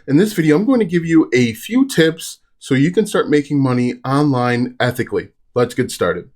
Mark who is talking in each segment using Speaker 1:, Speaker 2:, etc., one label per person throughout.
Speaker 1: In this video, I'm going to give you a few tips so you can start making money online ethically. Let's get started.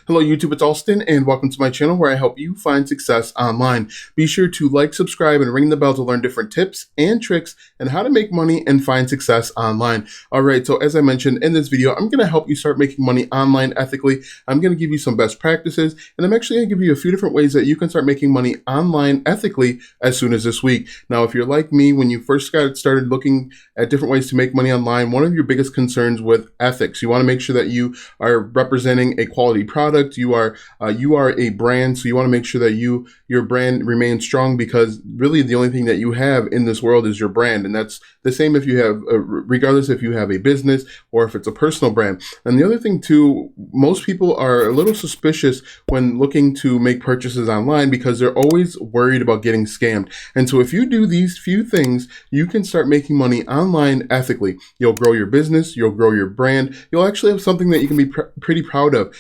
Speaker 1: Hello YouTube, it's Alston and welcome to my channel where I help you find success online. Be sure to like, subscribe, and ring the bell to learn different tips and tricks and how to make money and find success online. Alright, so as I mentioned in this video, I'm going to help you start making money online ethically. I'm going to give you some best practices and I'm actually going to give you a few different ways that you can start making money online ethically as soon as this week. Now, if you're like me, when you first got started looking at different ways to make money online, one of your biggest concerns with ethics, you want to make sure that you are representing a quality product. You are a brand, so you want to make sure that your brand remains strong, because really the only thing that you have in this world is your brand, and that's the same if you have regardless if you have a business or if it's a personal brand. And the other thing too, most people are a little suspicious when looking to make purchases online because they're always worried about getting scammed. And so if you do these few things, you can start making money online ethically. You'll grow your business, you'll grow your brand, you'll actually have something that you can be pretty proud of.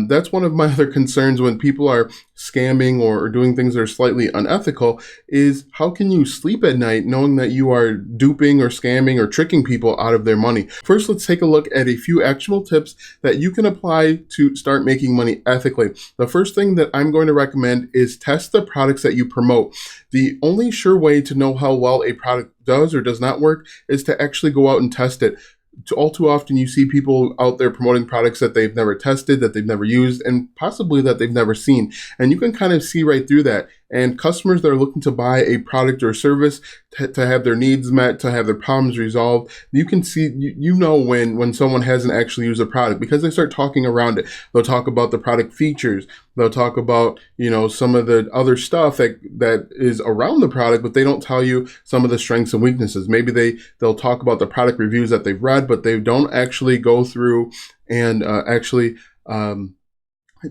Speaker 1: That's one of my other concerns when people are scamming or doing things that are slightly unethical, is how can you sleep at night knowing that you are duping or scamming or tricking people out of their money? First, let's take a look at a few actionable tips that you can apply to start making money ethically. The first thing that I'm going to recommend is test the products that you promote. The only sure way to know how well a product does or does not work is to actually go out and test it. All too often you see people out there promoting products that they've never tested, that they've never used, and possibly that they've never seen. And you can kind of see right through that. And customers that are looking to buy a product or service to have their needs met, to have their problems resolved, you can see, you know when someone hasn't actually used a product, because they start talking around it. They'll talk about the product features. They'll talk about, some of the other stuff that is around the product, but they don't tell you some of the strengths and weaknesses. Maybe they'll talk about the product reviews that they've read, but they don't actually go through and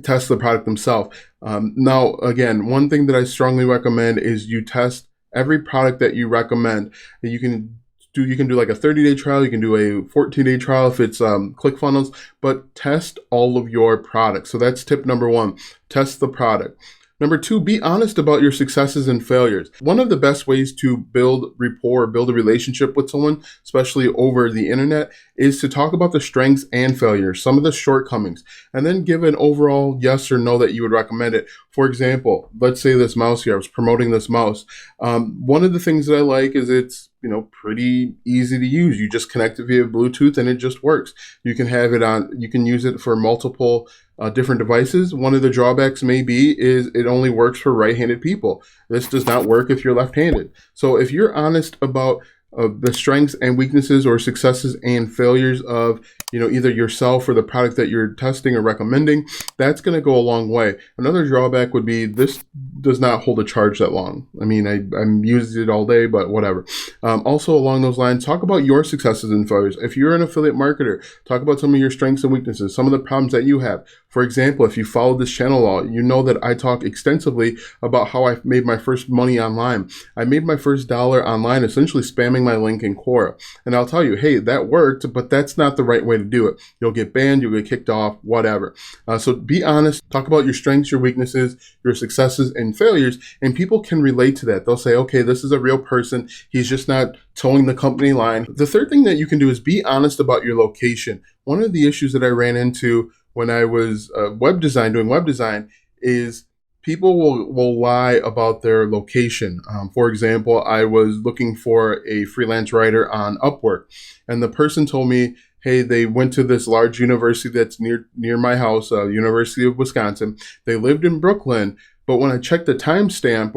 Speaker 1: test the product themselves. Now, again, one thing that I strongly recommend is you test every product that you recommend. You can do like a 30-day trial. You can do a 14-day trial if it's ClickFunnels, but test all of your products. So that's tip number one, test the product. Number two, be honest about your successes and failures. One of the best ways to build rapport, build a relationship with someone, especially over the internet, is to talk about the strengths and failures, some of the shortcomings, and then give an overall yes or no that you would recommend it. For example, let's say this mouse here, I was promoting this mouse. One of the things that I like is it's pretty easy to use. You just connect it via Bluetooth and it just works. You can have it on, you can use it for multiple different devices. One of the drawbacks may be is it only works for right-handed people. This does not work if you're left-handed. So if you're honest about the strengths and weaknesses or successes and failures of either yourself or the product that you're testing or recommending, that's going to go a long way. Another drawback would be this does not hold a charge that long. I mean, I'm using it all day, but whatever. Also along those lines, talk about your successes and failures. If you're an affiliate marketer, talk about some of your strengths and weaknesses, some of the problems that you have. For example, if you follow this channel all, you know that I talk extensively about how I made my first money online. I made my first dollar online essentially spamming my link in Quora. And I'll tell you, hey, that worked, but that's not the right way to do it. You'll get banned, you'll get kicked off, whatever. So be honest, talk about your strengths, your weaknesses, your successes and failures, and people can relate to that. They'll say, okay, this is a real person. He's just not towing the company line. The third thing that you can do is be honest about your location. One of the issues that I ran into when I was doing web design, is people will lie about their location. For example, I was looking for a freelance writer on Upwork, and the person told me, hey, they went to this large university that's near my house, University of Wisconsin. They lived in Brooklyn, but when I checked the timestamp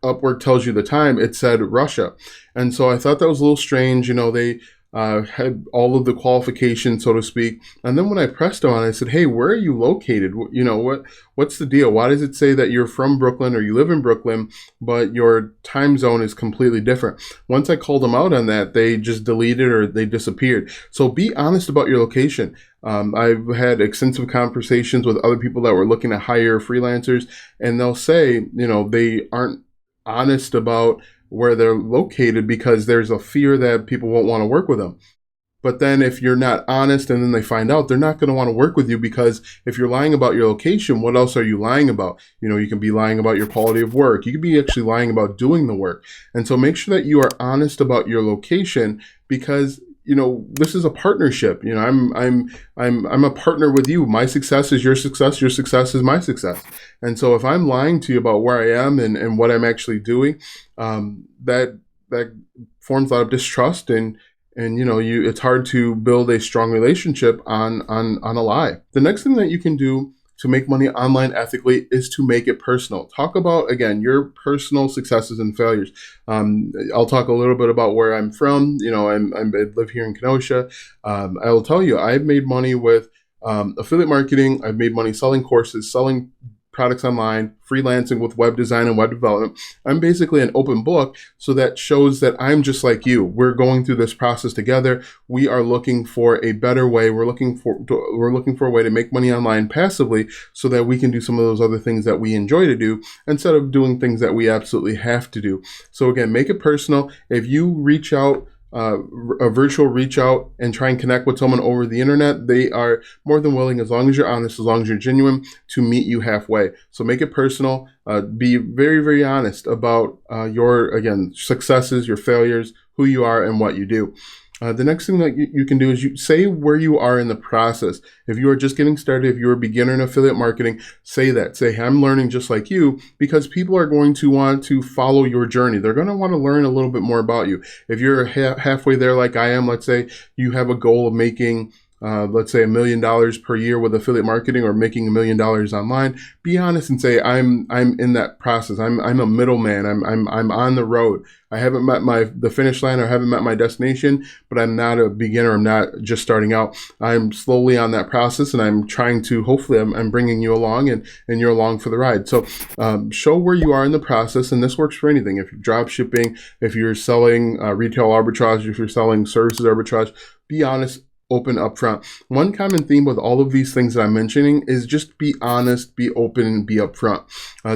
Speaker 1: Upwork tells you the time, it said Russia. And so I thought that was a little strange. They had all of the qualifications, so to speak. And then when I pressed on it, I said, hey, where are you located? What's the deal? Why does it say that you're from Brooklyn or you live in Brooklyn, but your time zone is completely different? Once I called them out on that, they just deleted or they disappeared. So be honest about your location. I've had extensive conversations with other people that were looking to hire freelancers, and they'll say, they aren't honest about where they're located because there's a fear that people won't want to work with them. But then if you're not honest and then they find out, they're not going to want to work with you, because if you're lying about your location, what else are you lying about? You can be lying about your quality of work. You could be actually lying about doing the work. And so make sure that you are honest about your location, because this is a partnership. I'm a partner with you. My success is your success. Your success is my success. And so if I'm lying to you about where I am and what I'm actually doing, that forms a lot of distrust, and it's hard to build a strong relationship on a lie. The next thing that you can do to make money online ethically is to make it personal. Talk about, again, your personal successes and failures. I'll talk a little bit about where I'm from. I live here in Kenosha. I will tell you, I've made money with affiliate marketing. I've made money selling courses, selling products online, freelancing with web design and web development. I'm basically an open book, so that shows that I'm just like you. We're going through this process together. We are looking for a better way. We're looking for a way to make money online passively, so that we can do some of those other things that we enjoy to do, instead of doing things that we absolutely have to do. So again, make it personal. If you reach out, a virtual reach out, and try and connect with someone over the internet, they are more than willing, as long as you're honest, as long as you're genuine, to meet you halfway. So make it personal. Be very, very honest about your, again, successes, your failures, who you are, and what you do. The next thing that you can do is you say where you are in the process. If you are just getting started, if you're a beginner in affiliate marketing, say that. Say, hey, I'm learning just like you, because people are going to want to follow your journey. They're going to want to learn a little bit more about you. If you're halfway there like I am, let's say you have a goal of making let's say $1 million per year with affiliate marketing, or making $1 million online, be honest and say, I'm in that process. I'm a middleman. I'm on the road. I haven't met the finish line, or haven't met my destination, but I'm not a beginner. I'm not just starting out. I'm slowly on that process, and I'm trying to, hopefully I'm bringing you along, and you're along for the ride. So show where you are in the process, and this works for anything. If you're drop shipping, if you're selling retail arbitrage, if you're selling services arbitrage, be honest, open, upfront. One common theme with all of these things that I'm mentioning is just be honest, be open, and be upfront.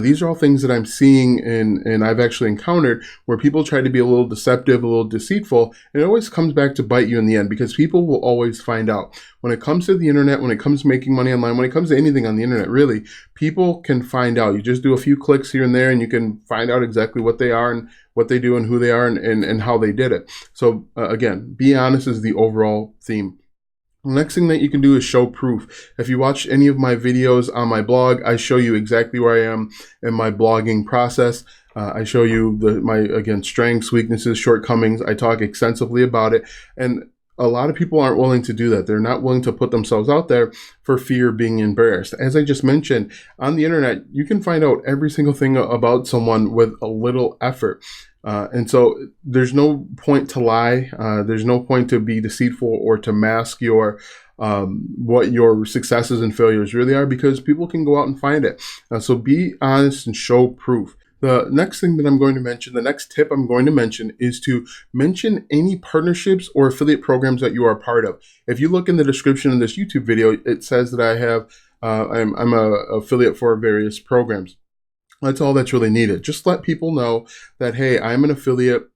Speaker 1: These are all things that I'm seeing and I've actually encountered, where people try to be a little deceptive, a little deceitful, and it always comes back to bite you in the end, because people will always find out. When it comes to the internet, when it comes to making money online, when it comes to anything on the internet, really, people can find out. You just do a few clicks here and there, and you can find out exactly what they are and what they do and who they are and how they did it. So again, be honest is the overall theme. The next thing that you can do is show proof. If you watch any of my videos on my blog, I show you exactly where I am in my blogging process. I show you my strengths, weaknesses, shortcomings. I talk extensively about it. And a lot of people aren't willing to do that. They're not willing to put themselves out there for fear of being embarrassed. As I just mentioned, on the internet, you can find out every single thing about someone with a little effort. And so there's no point to lie. There's no point to be deceitful or to mask your what your successes and failures really are, because people can go out and find it. So be honest and show proof. The next thing that I'm going to mention, the next tip I'm going to mention, is to mention any partnerships or affiliate programs that you are a part of. If you look in the description of this YouTube video, it says that I have, I'm a affiliate for various programs. That's all that's really needed. Just let people know that, hey, I'm an affiliate.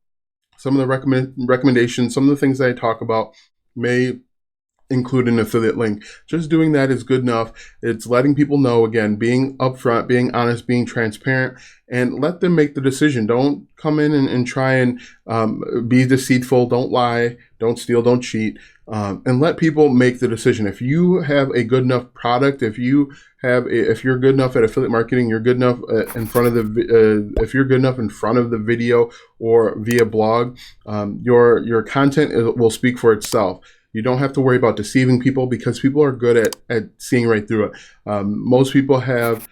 Speaker 1: Some of the recommendations, some of the things that I talk about may include an affiliate link. Just doing that is good enough. It's letting people know, again, being upfront, being honest, being transparent, and let them make the decision. Don't come in and try and be deceitful. Don't lie. Don't steal. Don't cheat. And let people make the decision. If you have a good enough product, if you're good enough at affiliate marketing, you're good enough if you're good enough in front of the video or via blog, your content will speak for itself. You don't have to worry about deceiving people, because people are good at seeing right through it. Most people have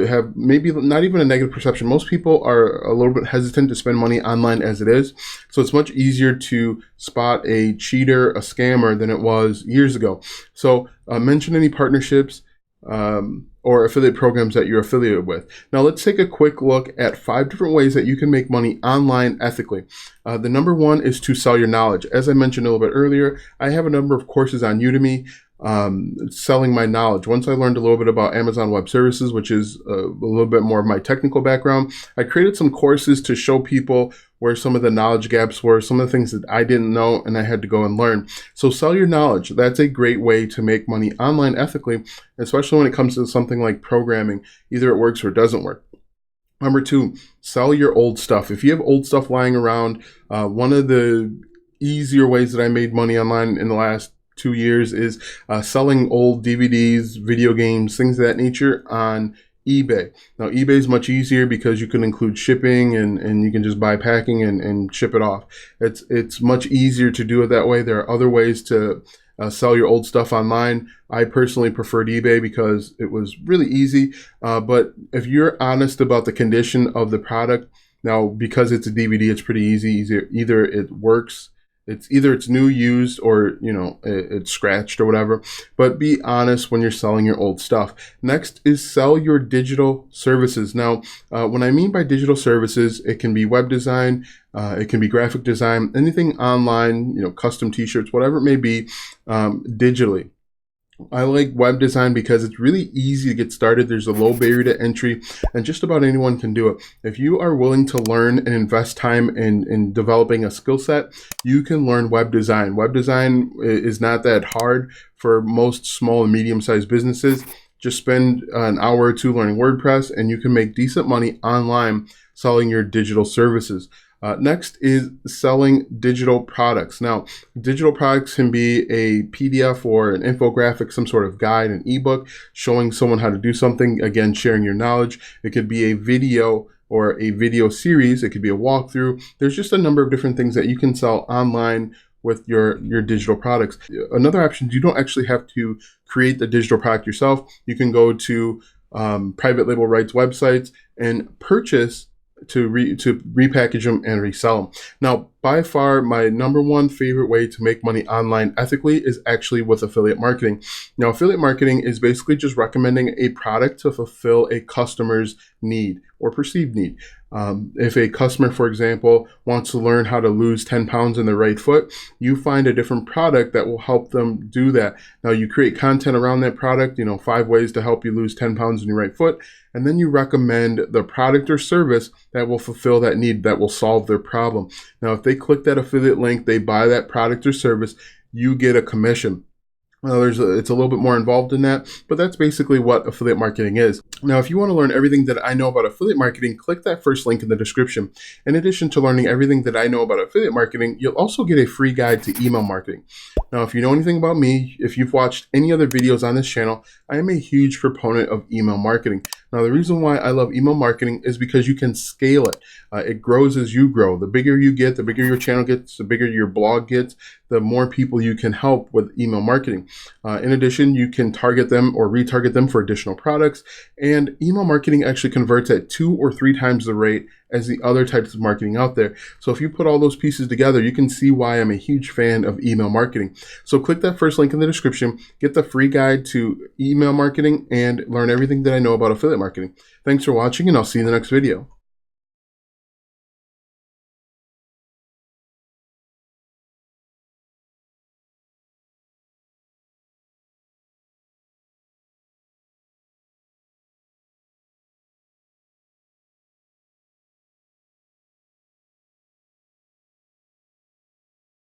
Speaker 1: have maybe not even a negative perception. Most people are a little bit hesitant to spend money online as it is. So it's much easier to spot a cheater, a scammer, than it was years ago. So mention any partnerships or affiliate programs that you're affiliated with. Now let's take a quick look at 5 different ways that you can make money online ethically. The number one is to sell your knowledge. As I mentioned a little bit earlier, I have a number of courses on Udemy. selling my knowledge. Once I learned a little bit about Amazon Web Services, which is a little bit more of my technical background, I created some courses to show people where some of the knowledge gaps were, some of the things that I didn't know and I had to go and learn. So sell your knowledge. That's a great way to make money online ethically, especially when it comes to something like programming. Either it works or it doesn't work. Number two, sell your old stuff. If you have old stuff lying around, one of the easier ways that I made money online in the last 2 years is selling old DVDs, video games, things of that nature on eBay. Now, eBay is much easier because you can include shipping and you can just buy packing and ship it off. It's much easier to do it that way. There are other ways to sell your old stuff online. I personally preferred eBay because it was really easy. But if you're honest about the condition of the product, now because it's a DVD, it's pretty easy. Either it works, it's new, used, or it's scratched or whatever. But be honest when you're selling your old stuff. Next is sell your digital services. Now, when I mean by digital services, it can be web design, it can be graphic design, anything online, custom t-shirts, whatever it may be, digitally. I like web design because it's really easy to get started. There's a low barrier to entry and just about anyone can do it. If you are willing to learn and invest time in developing a skill set, you can learn web design. Web design is not that hard for most small and medium-sized businesses. Just spend an hour or two learning WordPress and you can make decent money online selling your digital services. Next is selling digital products. Now, digital products can be a PDF or an infographic, some sort of guide, an ebook showing someone how to do something, again, sharing your knowledge. It could be a video or a video series. It could be a walkthrough. There's just a number of different things that you can sell online with your digital products. Another option, you don't actually have to create the digital product yourself. You can go to private label rights websites and purchase to repackage them and resell them. Now, by far, my number one favorite way to make money online ethically is actually with affiliate marketing. Now, affiliate marketing is basically just recommending a product to fulfill a customer's need or perceived need. If a customer, for example, wants to learn how to lose 10 pounds in the right foot, you find a different product that will help them do that. Now, you create content around that product, 5 ways to help you lose 10 pounds in your right foot, and then you recommend the product or service that will fulfill that need, that will solve their problem. Now, if they click that affiliate link, they buy that product or service, you get a commission. Well, it's a little bit more involved in that, but that's basically what affiliate marketing is. Now, if you want to learn everything that I know about affiliate marketing, click that first link in the description. In addition to learning everything that I know about affiliate marketing, you'll also get a free guide to email marketing. Now, if you know anything about me, if you've watched any other videos on this channel, I am a huge proponent of email marketing. Now, the reason why I love email marketing is because you can scale it. It grows as you grow. The bigger you get, the bigger your channel gets, the bigger your blog gets, the more people you can help with email marketing. In addition, you can target them or retarget them for additional products. And email marketing actually converts at 2 or 3 times the rate as the other types of marketing out there. So if you put all those pieces together, you can see why I'm a huge fan of email marketing. So click that first link in the description, get the free guide to email marketing, and learn everything that I know about affiliate marketing. Thanks for watching, and I'll see you in the next video.